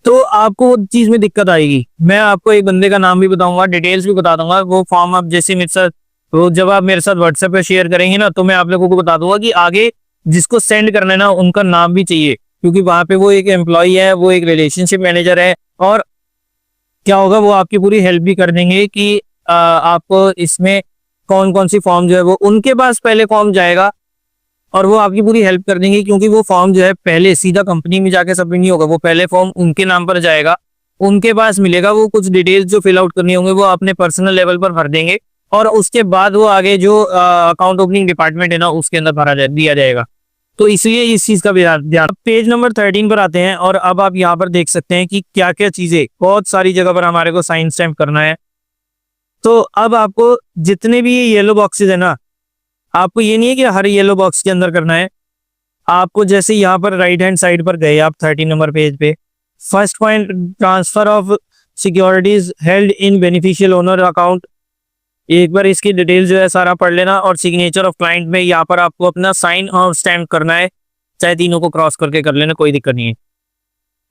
तो आपको वो चीज में दिक्कत आएगी। मैं आपको एक बंदे का नाम भी बताऊंगा, डिटेल्स भी बता दूंगा। वो फॉर्म आप जैसे मेरे साथ, वो जब आप मेरे साथ व्हाट्सएप पे शेयर करेंगे ना, तो मैं आप लोगों को बता दूंगा कि आगे जिसको सेंड करना है ना, उनका नाम भी चाहिए, क्योंकि वहां पे वो एक एम्प्लॉय है, वो एक रिलेशनशिप मैनेजर है, और क्या होगा, वो आपकी पूरी हेल्प भी कर देंगे कि आपको इसमें कौन कौन सी फॉर्म जो है वो उनके पास पहले फॉर्म जाएगा, और वो आपकी पूरी हेल्प कर देंगे, क्योंकि वो फॉर्म जो है पहले सीधा कंपनी में जाके सबमिट नहीं होगा, वो पहले फॉर्म उनके नाम पर जाएगा, उनके पास मिलेगा, वो कुछ डिटेल्स जो फिल आउट करनी होंगे वो अपने पर्सनल लेवल पर भर देंगे, और उसके बाद वो आगे जो अकाउंट ओपनिंग डिपार्टमेंट है ना उसके अंदर दिया जाएगा। तो इसलिए इस चीज का भी ध्यान। पेज नंबर 13 पर आते हैं, और अब आप यहाँ पर देख सकते हैं कि क्या क्या चीजें, बहुत सारी जगह पर हमारे को साइन स्टैम्प करना है। तो अब आपको जितने भी ये येलो बॉक्सेज है ना, आपको ये नहीं है कि हर येलो बॉक्स के अंदर करना है। आपको जैसे यहाँ पर राइट हैंड साइड पर गए आप 13 नंबर पेज पे, first point transfer of securities held in beneficial owner account, एक बार इसकी डिटेल जो है सारा पढ़ लेना। और सिग्नेचर ऑफ क्लाइंट में यहाँ पर आपको अपना साइन और स्टैम्प करना है, चाहे तीनों को क्रॉस करके कर लेना, कोई दिक्कत नहीं है।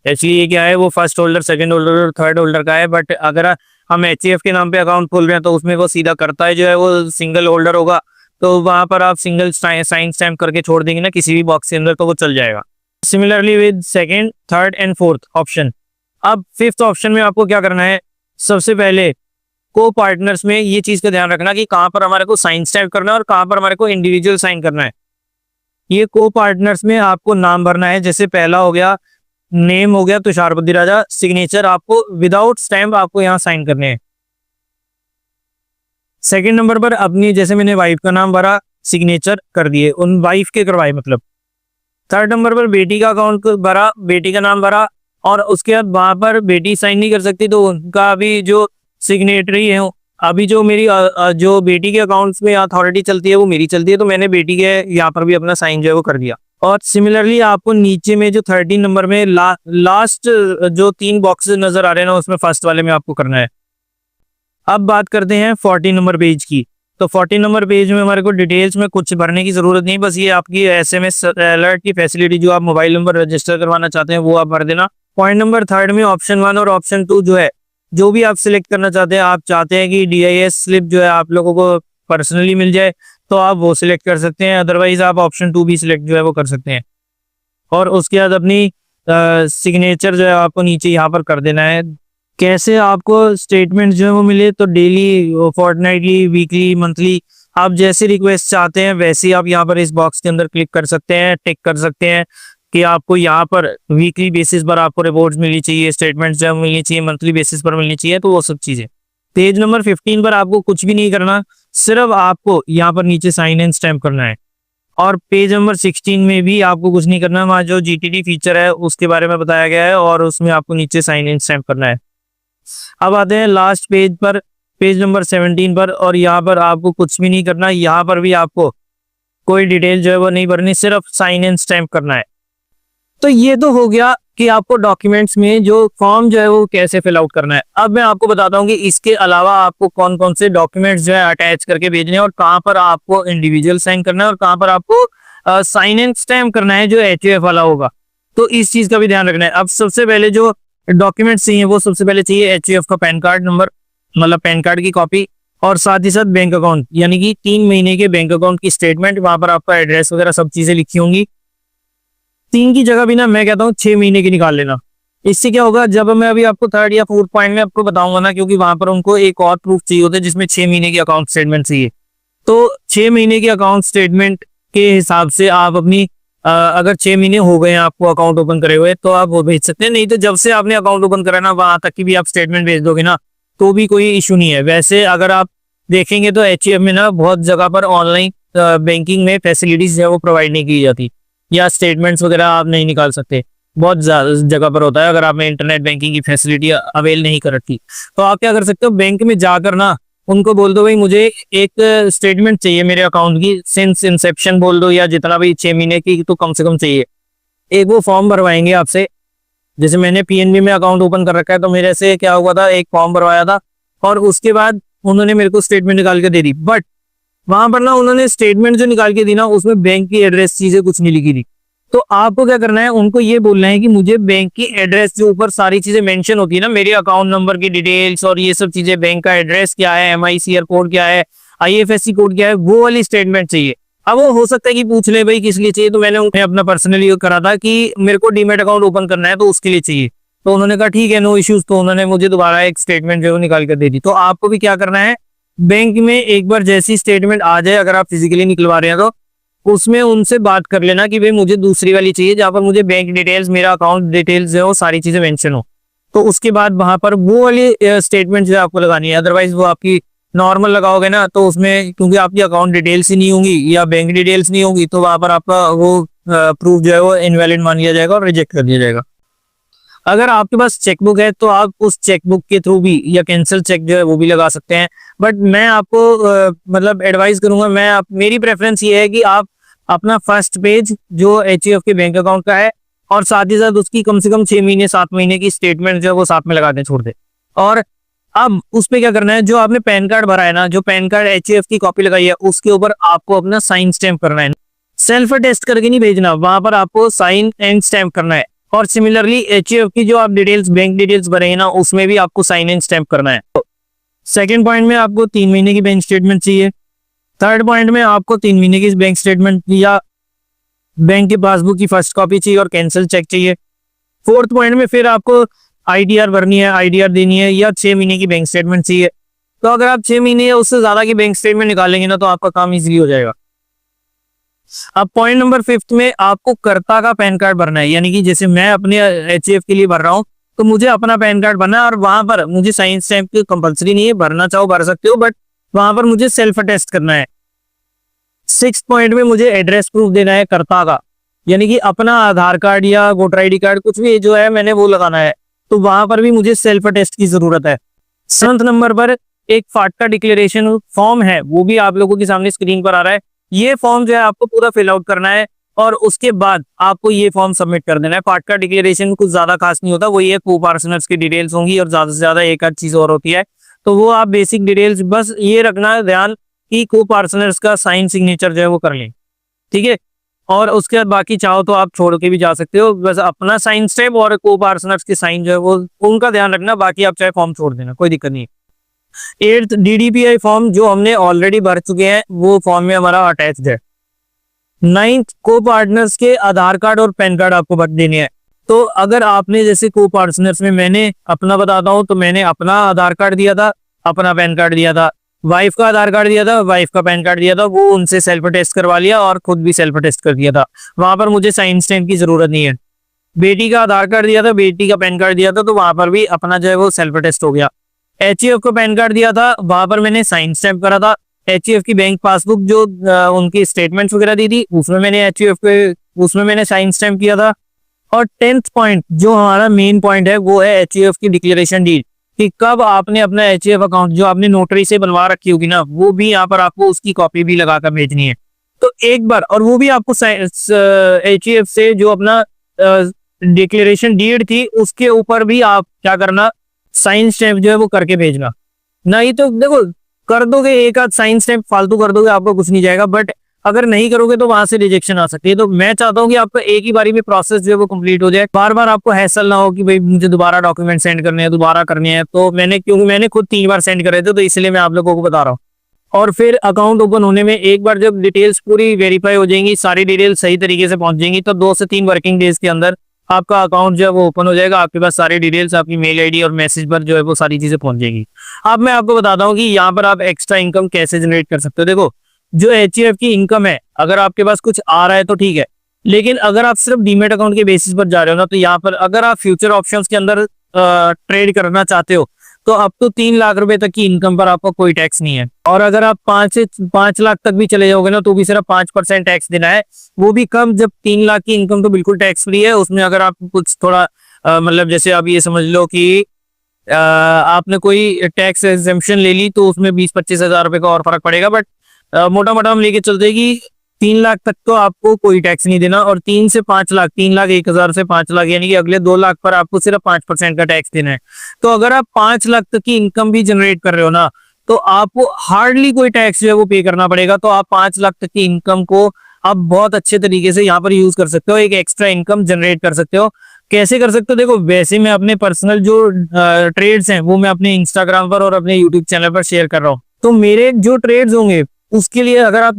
एक्चुअली ये क्या है, वो फर्स्ट होल्डर, सेकंड होल्डर और थर्ड होल्डर का है, बट अगर हम HUF के नाम पे अकाउंट खोल रहे हैं तो उसमें वो सीधा करता है जो है वो सिंगल होल्डर होगा, तो वहां पर आप सिंगल साइन स्टैम्प करके छोड़ देंगे ना किसी भी बॉक्स के अंदर, तो वो चल जाएगा। Similarly with second, third and fourth option. अब फिफ्थ ऑप्शन में आपको क्या करना है, सबसे पहले को पार्टनर्स में ये चीज का ध्यान रखना कि कहां पर हमारे को साइन स्टैम्प करना है और कहां पर हमारे को इंडिविजुअल साइन करना है। ये को पार्टनर्स में आपको नाम भरना है, जैसे पहला हो गया, नेम हो गया तुषार बुद्धि राजा, सिग्नेचर आपको विदाउट स्टैम्प आपको यहाँ साइन करने हैं। सेकंड नंबर पर अपनी, जैसे मैंने वाइफ का नाम भरा, सिग्नेचर कर दिए, उन वाइफ के करवाए मतलब। थर्ड नंबर पर बेटी का अकाउंट भरा, बेटी का नाम भरा, और उसके बाद वहां पर बेटी साइन नहीं कर सकती तो उनका अभी जो सिग्नेटरी है, अभी जो मेरी जो बेटी के अकाउंट्स में अथॉरिटी चलती है वो मेरी चलती है, तो मैंने बेटी के यहाँ पर भी अपना साइन जो है वो कर दिया। और सिमिलरली आपको नीचे में जो 13 नंबर में लास्ट जो 3 बॉक्सेस नजर आ रहे हैं ना, उसमें फर्स्ट वाले में आपको करना है। अब बात करते हैं 14 नंबर पेज की। तो 14 नंबर पेज में हमारे को डिटेल्स में कुछ भरने की जरूरत नहीं, बस ये आपकी SMS अलर्ट की फैसिलिटी जो आप मोबाइल नंबर रजिस्टर करवाना चाहते हैं वो आप भर देना। पॉइंट नंबर 3 में ऑप्शन 1 और ऑप्शन 2 जो है, जो भी आप सिलेक्ट करना चाहते हैं, आप चाहते हैं कि DIS स्लिप जो है आप लोगों को पर्सनली मिल जाए तो आप वो सिलेक्ट कर सकते हैं, अदरवाइज आप ऑप्शन 2 भी सिलेक्ट जो है वो कर सकते हैं। और उसके बाद अपनी सिग्नेचर जो है आपको नीचे यहाँ पर कर देना है। कैसे आपको स्टेटमेंट जो है वो मिले, तो डेली, फोर्टनाइटली, वीकली, मंथली, आप जैसे रिक्वेस्ट चाहते हैं वैसे आप यहाँ पर इस बॉक्स के अंदर क्लिक कर सकते हैं, टिक कर सकते हैं कि आपको यहाँ पर वीकली बेसिस पर आपको रिपोर्ट्स मिलनी चाहिए, स्टेटमेंट्स जो मिलनी चाहिए, मंथली बेसिस पर मिलनी चाहिए, तो वो सब चीजें। पेज नंबर 15 पर आपको कुछ भी नहीं करना, सिर्फ आपको यहाँ पर नीचे साइन एंड स्टैम्प करना है। और पेज नंबर 16 में भी आपको कुछ नहीं करना, वहाँ जो GTD फीचर है उसके बारे में बताया गया है और उसमें आपको नीचे साइन एंड स्टैम्प करना है। अब आते हैं लास्ट पेज पर, पेज नंबर 17 पर, और यहाँ पर आपको कुछ भी नहीं करना, यहाँ पर भी आपको कोई डिटेल जो है वो नहीं भरनी, सिर्फ साइन एंड स्टैम्प करना है। तो ये तो हो गया कि आपको डॉक्यूमेंट्स में जो फॉर्म जो है वो कैसे फिल आउट करना है। अब मैं आपको बताता हूँ कि इसके अलावा आपको कौन कौन से डॉक्यूमेंट्स जो है अटैच करके भेजने हैं, और कहाँ पर आपको इंडिविजुअल साइन करना है और कहाँ पर आपको साइन एंड स्टैम्प करना है जो HUF वाला होगा। तो इस चीज का भी ध्यान रखना है। अब सबसे पहले जो डॉक्यूमेंट्स चाहिए वो सबसे पहले चाहिए HUF का पैन कार्ड नंबर, मतलब पैन कार्ड की कॉपी, और साथ ही साथ बैंक अकाउंट, यानी कि 3 महीने के बैंक अकाउंट की स्टेटमेंट, वहां पर आपका एड्रेस वगैरह सब चीजें लिखी होंगी। 3 की जगह भी ना मैं कहता हूँ 6 महीने की निकाल लेना। इससे क्या होगा, जब मैं अभी आपको 3rd या 4th पॉइंट में आपको बताऊंगा ना, क्योंकि वहां पर उनको एक और प्रूफ चाहिए होता है जिसमें 6 महीने की अकाउंट स्टेटमेंट चाहिए, तो 6 महीने की अकाउंट स्टेटमेंट के हिसाब से आप अपनी अगर 6 महीने हो गए हैं आपको अकाउंट ओपन करे हुए तो आप वो भेज सकते हैं। नहीं तो जब से आपने अकाउंट ओपन करा ना वहां तक की भी आप स्टेटमेंट भेज दोगे ना तो भी कोई इशू नहीं है। वैसे अगर आप देखेंगे तो HUF में ना बहुत जगह पर ऑनलाइन बैंकिंग में फैसिलिटीज है वो प्रोवाइड नहीं की जाती, या स्टेटमेंट्स वगैरह आप नहीं निकाल सकते, बहुत जगह पर होता है अगर आपने इंटरनेट बैंकिंग की फैसिलिटी अवेल नहीं कर रखी। तो आप क्या कर सकते हो, बैंक में जाकर ना उनको बोल दो भाई मुझे एक स्टेटमेंट चाहिए मेरे अकाउंट की सिंस इंसेप्शन बोल दो, या जितना भी 6 महीने की तो कम से कम चाहिए। एक वो फॉर्म भरवाएंगे आपसे, जैसे मैंने PNB में अकाउंट ओपन कर रखा है तो मेरे से क्या हुआ था, एक फॉर्म भरवाया था और उसके बाद उन्होंने मेरे को स्टेटमेंट निकाल के दे दी, बट वहां पर ना उन्होंने स्टेटमेंट जो निकाल के दी ना उसमें बैंक की एड्रेस चीजें कुछ नहीं लिखी थी। तो आपको क्या करना है, उनको ये बोलना है कि मुझे बैंक की एड्रेस जो ऊपर सारी चीजें मेंशन होती है ना, मेरे अकाउंट नंबर की डिटेल्स और ये सब चीजें, बैंक का एड्रेस क्या है, MICR कोड क्या है, IFSC कोड क्या है, वो वाली स्टेटमेंट चाहिए। अब वो हो सकता है कि पूछ ले भाई किस लिए चाहिए, तो मैंने उन्हें अपना पर्सनली करा था कि मेरे को डीमैट अकाउंट ओपन करना है तो उसके लिए चाहिए, तो उन्होंने कहा ठीक है नो इश्यूज, तो उन्होंने मुझे दोबारा एक स्टेटमेंट जो निकाल कर दे दी। तो आपको भी क्या करना है, बैंक में एक बार जैसी स्टेटमेंट आ जाए, अगर आप फिजिकली निकलवा रहे हैं तो उसमें उनसे बात कर लेना कि भाई मुझे दूसरी वाली चाहिए जहां पर मुझे बैंक डिटेल्स, मेरा अकाउंट डिटेल्स है वो सारी चीजें मेंशन हो। तो उसके बाद वहां पर वो वाली स्टेटमेंट जो है आपको लगानी है। अदरवाइज वो आपकी नॉर्मल लगाओगे ना तो उसमें क्योंकि आपकी अकाउंट डिटेल्स ही नहीं होंगी या बैंक डिटेल्स नहीं होंगी तो वहां पर आपका वो प्रूफ जो है वो इनवैलिड मान लिया जाएगा और रिजेक्ट कर दिया जाएगा। अगर आपके पास चेकबुक है तो आप उस चेकबुक के थ्रू भी या कैंसिल चेक जो है वो भी लगा सकते हैं। बट मैं आपको मतलब एडवाइस करूंगा, मेरी प्रेफरेंस ये है कि आप अपना फर्स्ट पेज जो एचयूएफ के बैंक अकाउंट का है और साथ ही साथ उसकी कम से कम 6 महीने 7 महीने की स्टेटमेंट जो है वो साथ में लगा दें, छोड़ दे। और अब उस पे क्या करना है, जो आपने पैन कार्ड भरा है ना, जो पैन कार्ड एचयूएफ की कॉपी लगाई है उसके ऊपर आपको अपना साइन स्टैम्प करना है। सेल्फ टेस्ट करके नहीं भेजना, वहां पर आपको साइन एंड स्टैम्प करना है। और सिमिलरली एचयूएफ की जो आप डिटेल्स, बैंक डिटेल्स भरेंगे ना, उसमें भी आपको साइन एंड स्टैम्प करना है। सेकंड पॉइंट में आपको 3 महीने की बैंक स्टेटमेंट चाहिए। थर्ड पॉइंट में आपको 3 महीने की बैंक स्टेटमेंट या बैंक की पासबुक की फर्स्ट कॉपी चाहिए और कैंसिल चेक चाहिए। फोर्थ पॉइंट में फिर आपको आईडीआर भरनी है, आईडीआर देनी है या 6 महीने की बैंक स्टेटमेंट चाहिए। तो अगर आप 6 महीने या उससे ज्यादा की बैंक स्टेटमेंट निकालेंगे ना तो आपका काम इजीली हो जाएगा। अब पॉइंट नंबर 5 में आपको कर्ता का पैन कार्ड भरना है, यानी कि जैसे मैं अपने एचयूएफ के लिए भर रहा हूँ तो मुझे अपना पैन कार्ड भरना है और वहां पर मुझे साइन स्टैम्प कंपलसरी नहीं है, भरना चाहो भर सकते हो, बट वहां पर मुझे सेल्फ अटेस्ट करना है। 6 पॉइंट में मुझे एड्रेस प्रूफ देना है कर्ता का, यानी कि अपना आधार कार्ड या वोटर आईडी कार्ड कुछ भी जो है मैंने वो लगाना है, तो वहां पर भी मुझे सेल्फ अटेस्ट की जरूरत है। 7 नंबर पर एक फाटका डिक्लेरेशन फॉर्म है, वो भी आप लोगों के सामने स्क्रीन पर आ रहा है। ये फॉर्म जो है आपको पूरा फिल आउट करना है और उसके बाद आपको ये फॉर्म सबमिट कर देना है। फाटका डिक्लेरेशन कुछ ज्यादा खास नहीं होता, वही है को पार्टनर्स की डिटेल्स होंगी और ज्यादा से ज्यादा एक आध चीज और होती है, तो वो आप बेसिक डिटेल्स बस ये रखना ध्यान कि को पार्टनर्स का साइन सिग्नेचर जो है वो कर लें, ठीक है। और उसके बाद बाकी चाहो तो आप छोड़ के भी जा सकते हो, बस अपना साइन स्टैम्प और को पार्टनर्स के साइन जो है वो उनका ध्यान रखना, बाकी आप चाहे फॉर्म छोड़ देना, कोई दिक्कत नहीं। 8th डीडीपीआई फॉर्म जो हमने ऑलरेडी भर चुके हैं वो फॉर्म में हमारा अटैच्ड है। 9th को पार्टनर्स के आधार कार्ड और पैन कार्ड आपको भर देने हैं। तो अगर आपने जैसे को पार्टनर्स में मैंने अपना बताता हूं तो मैंने अपना आधार कार्ड दिया था, अपना पैन कार्ड दिया था, वाइफ का आधार कार्ड दिया था, वाइफ का पैन कार्ड दिया था, वो उनसे सेल्फ टेस्ट करवा लिया और खुद भी सेल्फ टेस्ट कर दिया था, वहां पर मुझे साइन स्टैम्प की जरूरत नहीं है। बेटी का आधार कार्ड दिया था, बेटी का पैन कार्ड दिया था, तो वहां पर भी अपना जो है वो सेल्फ टेस्ट हो गया। एचयूएफ को पैन कार्ड दिया था, वहां पर मैंने साइन स्टैम्प करा था। एचयूएफ की बैंक पासबुक जो उनकी स्टेटमेंट्स वगैरह दी थी उसमें मैंने एचयूएफ के उसमें मैंने साइन स्टैम्प किया था। और 10th पॉइंट जो हमारा मेन पॉइंट है वो है एचयूएफ की डिक्लेरेशन डीड, कि कब आपने अपना एचयूएफ अकाउंट जो आपने नोटरी से बनवा रखी होगी ना, वो भी यहाँ पर आपको उसकी कॉपी भी लगाकर भेजनी है। तो एक बार, और वो भी आपको एचयूएफ से जो अपना डिक्लेरेशन डीड थी उसके ऊपर भी आप क्या करना, साइन स्टैम्प जो है वो करके भेजना। नहीं तो देखो कर दोगे एक आध साइन स्टैम्प फालतू कर दोगे, आपको कुछ नहीं जाएगा, बट अगर नहीं करोगे तो वहां से रिजेक्शन आ सकती है। तो मैं चाहता हूँ कि आपका एक ही बारी में प्रोसेस जो है वो कंप्लीट हो जाए, बार बार आपको हैसल ना हो कि भाई मुझे दोबारा डॉक्यूमेंट सेंड करने हैं, दोबारा करने हैं। तो क्योंकि मैंने खुद 3 बार सेंड करे थे तो इसलिए मैं आप लोगों को बता रहा हूँ। और फिर अकाउंट ओपन होने में एक बार जब डिटेल्स पूरी वेरीफाई हो जाएंगी, सारी डिटेल्स सही तरीके से पहुंच जाएंगी, तो 2 से 3 वर्किंग डेज के अंदर आपका अकाउंट जो है वो ओपन हो जाएगा। आपके पास सारी डिटेल्स, आपकी मेल आईडी और मैसेज पर जो है वो सारी चीजें पहुंच जाएगी। अब मैं आपको बताता हूँ कि यहाँ पर आप एक्स्ट्रा इनकम कैसे जनरेट कर सकते हो। देखो जो एचयूएफ की इनकम है, अगर आपके पास कुछ आ रहा है तो ठीक है, लेकिन अगर आप सिर्फ डीमेट अकाउंट के बेसिस पर जा रहे हो ना, तो यहाँ पर अगर आप फ्यूचर ऑप्शंस के अंदर ट्रेड करना चाहते हो तो अब तो 3 लाख रुपए तक की इनकम पर आपको कोई टैक्स नहीं है। और अगर आप 5 लाख तक भी चले जाओगे ना तो भी सिर्फ 5% टैक्स देना है, वो भी कम। जब 3 लाख की इनकम तो बिल्कुल टैक्स फ्री है, उसमें अगर आप कुछ थोड़ा मतलब जैसे आप ये समझ लो कि आपने कोई टैक्स एग्जेम्पशन ले ली तो उसमें 20-25 हजार रुपए का और फर्क पड़ेगा, बट मोटा मोटा हम लेके चलते हैं कि 3 लाख तक तो आपको कोई टैक्स नहीं देना, और 3 से 5 लाख, 3 लाख 1,000 से 5 लाख यानी कि अगले 2 लाख पर आपको सिर्फ 5% का टैक्स देना है। तो अगर आप 5 लाख तक की इनकम भी जनरेट कर रहे हो ना, तो आपको हार्डली कोई टैक्स जो है वो पे करना पड़ेगा। तो आप 5 लाख तक की इनकम को आप बहुत अच्छे तरीके से यहाँ पर यूज कर सकते हो, एक एक्स्ट्रा इनकम जनरेट कर सकते हो। कैसे कर सकते हो? देखो वैसे मैं अपने पर्सनल जो ट्रेड्स हैं वो मैं अपने इंस्टाग्राम पर और अपने यूट्यूब चैनल पर शेयर कर रहा हूँ। तो मेरे जो ट्रेड्स होंगे उसके लिए अगर आप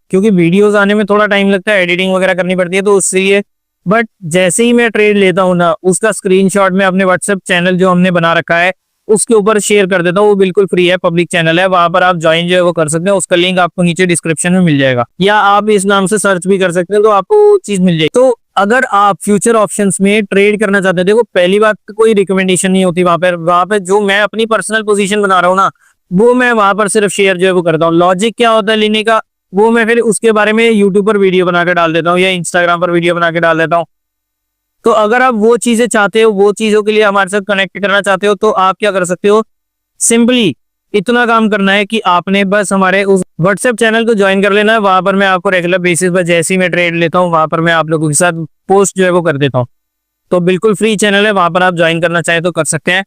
क्योंकि वीडियोस आने में थोड़ा टाइम लगता है, एडिटिंग वगैरह करनी पड़ती है, तो उससे लिए बट जैसे ही मैं ट्रेड लेता हूँ ना, उसका स्क्रीनशॉट मैं अपने व्हाट्सएप चैनल जो हमने बना रखा है उसके ऊपर शेयर कर देता हूँ, वो बिल्कुल फ्री है, पब्लिक चैनल है, वहां पर आप ज्वाइन जो है वो कर सकते हैं। उसका लिंक आपको नीचे डिस्क्रिप्शन में मिल जाएगा, या आप इस नाम से सर्च भी कर सकते हैं तो आपको चीज मिल जाएगी। तो अगर आप फ्यूचर ऑप्शंस में ट्रेड करना चाहते हैं, देखो पहली बात तो कोई रिकमेंडेशन नहीं होती वहां पे जो मैं अपनी पर्सनल पोजीशन बना रहा हूँ ना, वो मैं वहां पर सिर्फ शेयर जो है वो करता हूँ। लॉजिक क्या होता है लेने का, वो मैं फिर उसके बारे में यूट्यूब पर वीडियो बना के डाल देता हूँ या इंस्टाग्राम पर वीडियो बना के डाल देता हूँ। तो अगर आप वो चीजें चाहते हो, वो चीजों के लिए हमारे साथ कनेक्ट करना चाहते हो, तो आप क्या कर सकते हो, सिंपली इतना काम करना है कि आपने बस हमारे उस व्हाट्सएप चैनल को ज्वाइन कर लेना है। वहां पर मैं आपको रेगुलर बेसिस पर जैसे ही मैं ट्रेड लेता हूँ वहां पर मैं आप लोगों के साथ पोस्ट जो है वो कर देता हूँ। तो बिल्कुल फ्री चैनल है, वहां पर आप ज्वाइन करना चाहे तो कर सकते हैं।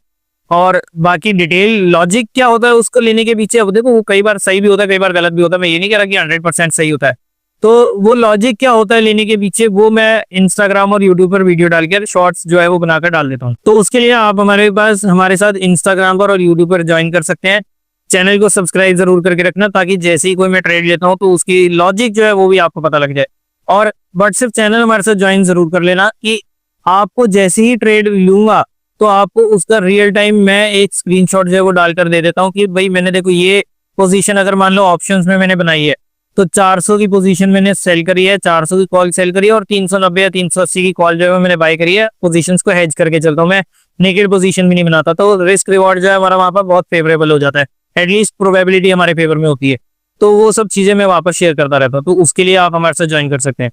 और बाकी डिटेल लॉजिक क्या होता है उसको लेने के पीछे, अब देखो वो कई बार सही भी होता है, कई बार गलत भी होता है, मैं ये नहीं कह रहा कि 100% सही होता है। तो वो लॉजिक क्या होता है लेने के पीछे, वो मैं इंस्टाग्राम और यूट्यूब पर वीडियो डालकर शॉर्ट्स जो है वो बनाकर डाल देता हूँ। तो उसके लिए आप हमारे साथ इंस्टाग्राम पर और यूट्यूब पर ज्वाइन कर सकते हैं। चैनल को सब्सक्राइब जरूर करके रखना, ताकि जैसे ही कोई मैं ट्रेड लेता हूँ तो उसकी लॉजिक जो है वो भी आपको पता लग जाए। और व्हाट्सएप चैनल हमारे साथ ज्वाइन जरूर कर लेना, कि आपको जैसे ही ट्रेड लूंगा तो आपको उसका रियल टाइम मैं एक स्क्रीनशॉट जो है वो डालकर दे देता हूँ कि भाई मैंने देखो ये पोजीशन अगर मान लो ऑप्शंस में मैंने बनाई है तो 400 की पोजीशन मैंने सेल करी है, 400 की कॉल सेल करी है और 390 या 380 की कॉल जो है मैंने बाय करी है। पोजीशंस को हेज करके चलता हूँ मैं, नेकेड पोजीशन भी नहीं बनाता। तो रिस्क रिवॉर्ड जो है हमारा वहां पर बहुत फेवरेबल हो जाता है, एटलीस्ट प्रोबेबिलिटी हमारे फेवर में होती है। तो वो सब चीजें मैं वापस शेयर करता रहता हूँ, तो उसके लिए आप हमारे साथ ज्वाइन कर सकते हैं।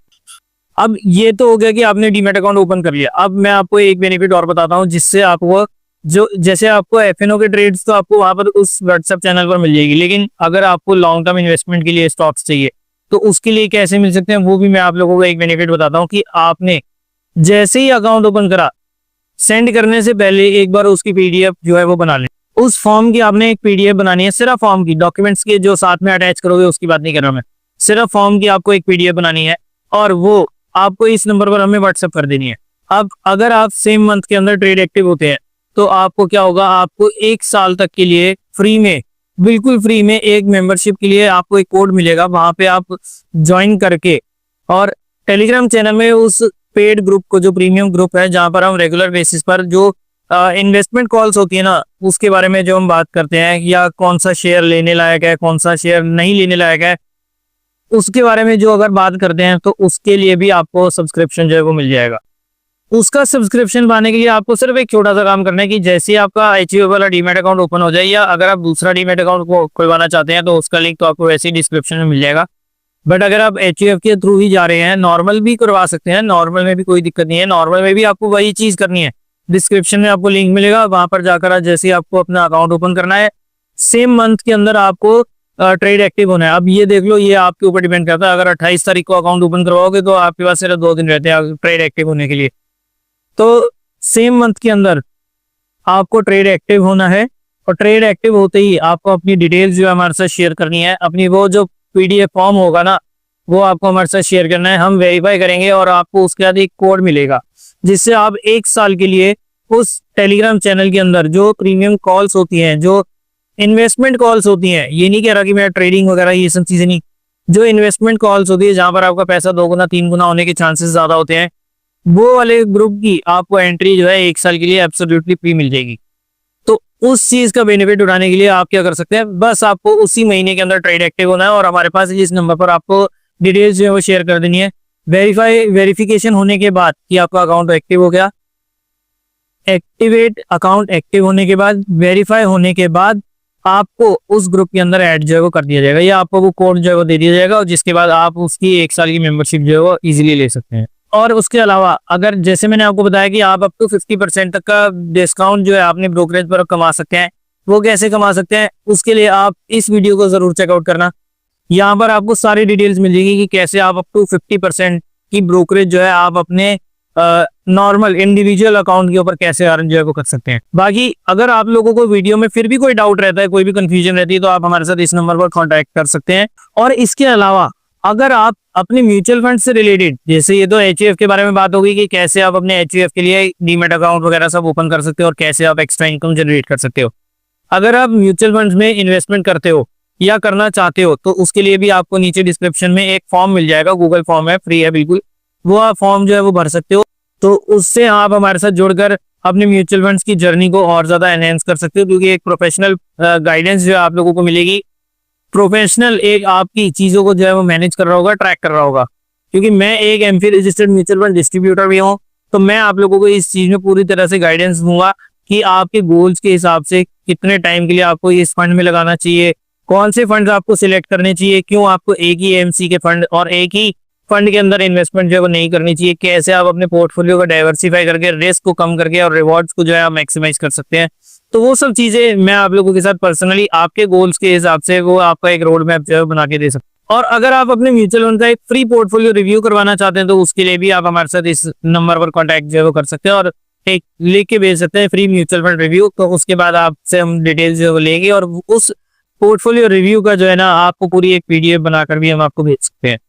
अब ये तो हो गया कि आपने डीमैट अकाउंट ओपन कर लिया। अब मैं आपको एक बेनिफिट और बताता हूँ, जिससे आपको जो जैसे आपको एफएनओ के ट्रेड्स तो आपको वहां पर उस व्हाट्सएप चैनल पर मिल जाएगी, लेकिन अगर आपको लॉन्ग टर्म इन्वेस्टमेंट के लिए स्टॉक्स चाहिए तो उसके लिए कैसे मिल सकते हैं, वो भी मैं आप लोगों को एक बेनिफिट बताता हूँ कि आपने जैसे ही अकाउंट ओपन करा, सेंड करने से पहले एक बार उसकी पीडीएफ जो है वो बना लें। उस फॉर्म की आपने एक पीडीएफ बनानी है, सिर्फ फॉर्म की, डॉक्यूमेंट्स के जो साथ में अटैच करोगे उसकी बात नहीं कर रहा मैं, सिर्फ फॉर्म की आपको एक पीडीएफ बनानी है और वो आपको इस नंबर पर हमें व्हाट्सएप कर देनी है। अब अगर आप सेम मंथ के अंदर ट्रेड एक्टिव होते हैं तो आपको क्या होगा, आपको 1 साल तक के लिए फ्री में, बिल्कुल फ्री में एक मेंबरशिप के लिए आपको एक कोड मिलेगा। वहां पे आप ज्वाइन करके और टेलीग्राम चैनल में उस पेड ग्रुप को, जो प्रीमियम ग्रुप है जहां पर हम रेगुलर बेसिस पर जो इन्वेस्टमेंट कॉल्स होती है ना उसके बारे में जो हम बात करते हैं, या कौन सा शेयर लेने लायक है, कौन सा शेयर नहीं लेने लायक है, उसके बारे में जो अगर बात करते हैं तो उसके लिए भी आपको सब्सक्रिप्शन जो है वो मिल जाएगा। उसका सब्सक्रिप्शन पाने के लिए आपको सिर्फ एक छोटा सा काम करना है कि जैसे ही आपका एचयूएफ वाला डीमैट अकाउंट ओपन हो जाए, या अगर आप दूसरा डीमैट अकाउंट को खुलवाना चाहते हैं तो उसका लिंक तो आपको वैसे ही डिस्क्रिप्शन में मिल जाएगा। बट अगर आप एचयूएफ के थ्रू ही जा रहे हैं, नॉर्मल भी करवा सकते हैं, नॉर्मल में भी कोई दिक्कत नहीं है। नॉर्मल में भी आपको वही चीज करनी है, डिस्क्रिप्शन में आपको लिंक मिलेगा, वहां पर जाकर जैसे ही आपको अपना अकाउंट ओपन करना है, सेम मंथ के अंदर आपको ट्रेड एक्टिव होना है। अब ये देख लो, ये आपके ऊपर डिपेंड करता है। अगर 28 तारीख को अकाउंट ओपन करवाओगे तो आपके पास सिर्फ 2 दिन रहते हैं ट्रेड एक्टिव होने के लिए। तो सेम मंथ के अंदर आपको ट्रेड एक्टिव होना है, और ट्रेड एक्टिव होते ही आपको अपनी डिटेल्स जो है हमारे साथ शेयर करनी है। अपनी वो जो पीडीएफ फॉर्म होगा ना वो आपको हमारे साथ शेयर करना है, हम वेरीफाई करेंगे और आपको उसके बाद एक कोड मिलेगा, जिससे आप 1 साल के लिए उस टेलीग्राम चैनल के अंदर जो प्रीमियम कॉल्स होती हैं, जो इन्वेस्टमेंट कॉल्स होती हैं, ये नहीं कह रहा कि मैं ट्रेडिंग वगैरह ये सब चीजें नहीं, जो इन्वेस्टमेंट कॉल्स होती है जहां पर आपका पैसा 2 गुना 3 गुना होने के चांसेस ज्यादा होते हैं, वो वाले ग्रुप की आपको एंट्री जो है 1 साल के लिए एब्सोल्युटली फ्री मिल जाएगी। तो उस चीज का बेनिफिट उठाने के लिए आप क्या कर सकते हैं, बस आपको उसी महीने के अंदर ट्रेड एक्टिव होना है और हमारे पास इस नंबर पर आपको डिटेल्स जो है वो शेयर कर देनी है। वेरिफिकेशन होने के बाद कि आपका अकाउंट एक्टिव हो गया, एक्टिवेट अकाउंट एक्टिव होने के बाद, वेरीफाई होने के बाद आपको उस ग्रुप के अंदर ऐड जो है वो कर दिया जाएगा, या आपको वो कोड जो है वो दे दिया जाएगा, और जिसके बाद आप उसकी 1 साल की मेंबरशिप जो है वो इजीली ले सकते हैं। और उसके अलावा अगर जैसे मैंने आपको बताया कि आप अप टू 50% तक का डिस्काउंट जो है आपने ब्रोकरेज पर कमा सकते हैं, वो कैसे कमा सकते हैं उसके लिए आप इस वीडियो को जरूर चेकआउट करना। यहाँ पर आपको सारी डिटेल्स मिल जाएगी कि कैसे आप अप टू 50% की ब्रोकरेज जो है आप अपने नॉर्मल इंडिविजुअल अकाउंट के ऊपर कैसे अर्न जो है वो कर सकते हैं। बाकी अगर आप लोगों को वीडियो में फिर भी कोई डाउट रहता है, कोई भी कंफ्यूजन रहती है, तो आप हमारे साथ इस नंबर पर कांटेक्ट कर सकते हैं। और इसके अलावा अगर आप अपने म्यूचुअल फंड से रिलेटेड, जैसे ये तो एचयूएफ के बारे में बात होगी कि कैसे आप अपने एचयूएफ के लिए डीमैट अकाउंट वगैरह सब ओपन कर सकते हो और कैसे आप एक्स्ट्रा इनकम जनरेट कर सकते हो। अगर आप म्यूचुअल फंड में इन्वेस्टमेंट करते हो या करना चाहते हो तो उसके लिए भी आपको नीचे डिस्क्रिप्शन में एक फॉर्म मिल जाएगा, गूगल फॉर्म है, फ्री है बिल्कुल, वो आप फॉर्म जो है वो भर सकते हो। तो उससे आप हमारे साथ जुड़कर अपने म्यूचुअल फंड्स की जर्नी को और ज्यादा एनहेंस कर सकते हो, क्योंकि एक प्रोफेशनल गाइडेंस जो है आप लोगों को मिलेगी। प्रोफेशनल एक आपकी चीजों को जो है वो मैनेज कर रहा होगा, ट्रैक कर रहा होगा। क्योंकि मैं एक AMFI registered mutual fund distributor भी हूँ, तो मैं आप लोगों को इस चीज में पूरी तरह से गाइडेंस दूंगा कि आपके गोल्स के हिसाब से कितने टाइम के लिए आपको इस फंड में लगाना चाहिए, कौन से फंड आपको सिलेक्ट करने चाहिए, क्यों आपको एक ही एमसी के फंड और एक ही फंड के अंदर इन्वेस्टमेंट जो है वो नहीं करनी चाहिए, कैसे आप अपने पोर्टफोलियो को डाइवर्सिफाई करके रिस्क को कम करके और रिवॉर्ड्स को जो है आप मैक्सिमाइज कर सकते हैं। तो वो सब चीजें मैं आप लोगों के साथ पर्सनली आपके गोल्स के हिसाब से वो आपका एक रोड मैप जो है बना के दे सकते हैं। और अगर आप अपने म्यूचुअल फंड का एक फ्री पोर्टफोलियो रिव्यू करवाना चाहते हैं, तो उसके लिए भी आप हमारे साथ इस नंबर पर कॉन्टैक्ट जो है वो कर सकते हैं और एक लिख के भेज सकते हैं फ्री म्यूचुअल फंड रिव्यू। तो उसके बाद आपसे हम डिटेल्स जो है वो लेंगे और उस पोर्टफोलियो रिव्यू का जो है ना आपको पूरी एक पीडीएफ बनाकर भी हम आपको भेज सकते हैं।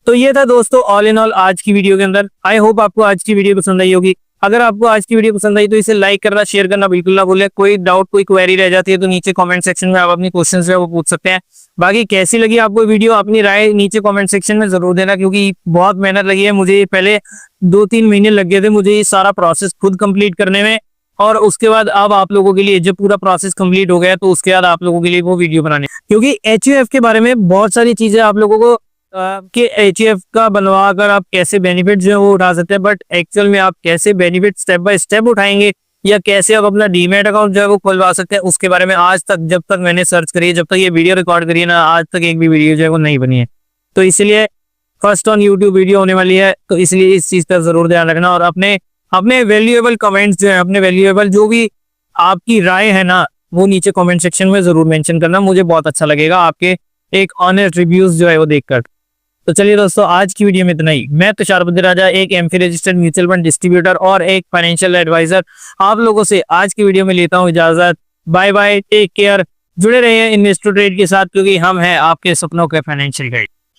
तो ये था दोस्तों ऑल इन ऑल आज की वीडियो के अंदर। आई होप आपको आज की वीडियो पसंद आई होगी। अगर आपको आज की वीडियो पसंद आई तो इसे लाइक करना, शेयर करना बिल्कुल ना भूलें। कोई डाउट, कोई क्वेरी रह जाती है तो नीचे कमेंट सेक्शन में आप अपनी क्वेश्चन जो है वो पूछ सकते हैं। बाकी कैसी लगी आपको वीडियो, अपनी राय नीचे कमेंट सेक्शन में जरूर देना, क्योंकि बहुत मेहनत लगी है मुझे। पहले 2-3 महीने लग गए थे मुझे ये सारा प्रोसेस खुद कंप्लीट करने में, और उसके बाद अब आप लोगों के लिए जब पूरा प्रोसेस कंप्लीट हो गया तो उसके बाद आप लोगों के लिए वो वीडियो बनाने, क्योंकि एचयूएफ के बारे में बहुत सारी चीजें आप लोगों को कि एचयूएफ का बनवा कर आप कैसे बेनिफिट जो है वो उठा सकते हैं, बट एक्चुअल में आप कैसे बेनिफिट स्टेप बाय स्टेप उठाएंगे या कैसे आप अपना डीमैट अकाउंट जो है वो खुलवा सकते हैं, उसके बारे में आज तक जब तक मैंने सर्च करी है, जब तक ये वीडियो रिकॉर्ड करी है ना, आज तक एक भी वीडियो जो है वो नहीं बनी है। तो इसलिए फर्स्ट ऑन यूट्यूब वीडियो होने वाली है, तो इसलिए इस चीज का जरूर ध्यान रखना और अपने अपने वैल्यूएबल कमेंट्स जो है, अपने वैल्यूएबल जो भी आपकी राय है ना, वो नीचे कमेंट सेक्शन में जरूर मेंशन करना। मुझे बहुत अच्छा लगेगा आपके एक ऑनेस्ट रिव्यूज जो है वो देखकर। तो चलिए दोस्तों, आज की वीडियो में इतना ही। मैं तुषार बद्राजा, एक AMFI registered mutual fund distributor और एक फाइनेंशियल एडवाइजर, आप लोगों से आज की वीडियो में लेता हूं इजाजत। Bye bye, take care. जुड़े रहिए इन्वेस्टर ट्रेड के साथ, क्योंकि हम हैं आपके सपनों के फाइनेंशियल गाइड।